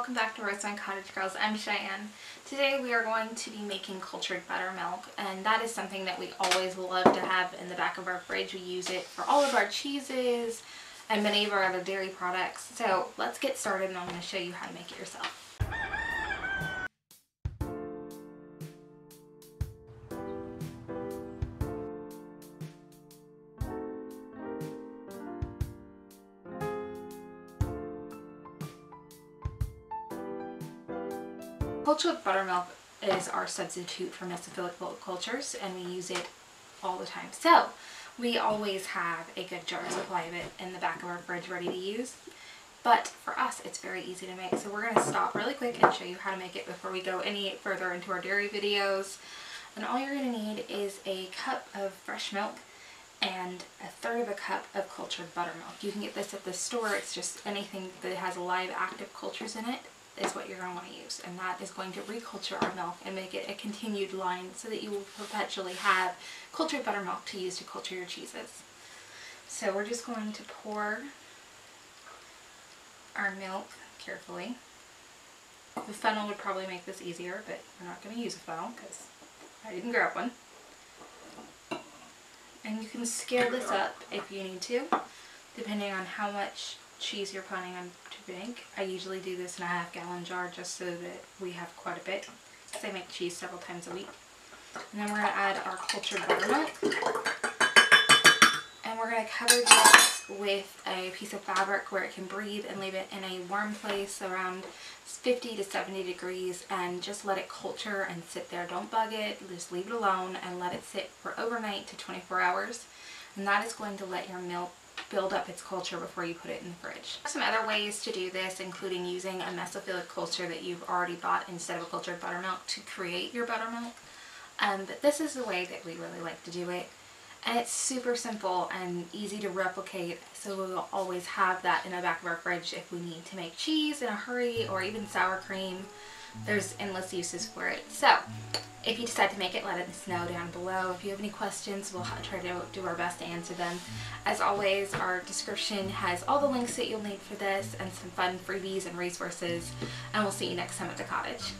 welcome back to Rosevine Cottage Girls. I'm Cheyenne. Today we are going to be making cultured buttermilk, and that is something that we always love to have in the back of our fridge. We use it for all of our cheeses and many of our other dairy products. So let's get started and I'm going to show you how to make it yourself. Cultured buttermilk is our substitute for mesophilic cultures, and we use it all the time. So we always have a good jar supply of it in the back of our fridge ready to use. But for us, it's very easy to make. So we're going to stop really quick and show you how to make it before we go any further into our dairy videos. And all you're going to need is a cup of fresh milk and 1/3 of a cup of cultured buttermilk. You can get this at the store. It's just anything that has live active cultures in it is what you're going to want to use, and that is going to reculture our milk and make it a continued line so that you will perpetually have cultured buttermilk to use to culture your cheeses. So we're just going to pour our milk carefully. The funnel would probably make this easier, but we're not going to use a funnel because I didn't grab one. And you can scale this up if you need to, depending on how much cheese you're planning on to make. I usually do this in a 1/2 gallon jar just so that we have quite a bit, because I make cheese several times a week. And then we're going to add our cultured buttermilk, and we're going to cover this with a piece of fabric where it can breathe and leave it in a warm place around 50 to 70 degrees and just let it culture and sit there. Don't bug it, just leave it alone and let it sit for overnight to 24 hours. And that is going to let your milk build up its culture before you put it in the fridge. Some other ways to do this, including using a mesophilic culture that you've already bought instead of a cultured buttermilk to create your buttermilk. But this is the way that we really like to do it. And it's super simple and easy to replicate, so we will always have that in the back of our fridge if we need to make cheese in a hurry or even sour cream. There's endless uses for it. So if you decide to make it, let us know down below. If you have any questions, we'll try to do our best to answer them. As always, our description has all the links that you'll need for this and some fun freebies and resources, and we'll see you next time at the cottage.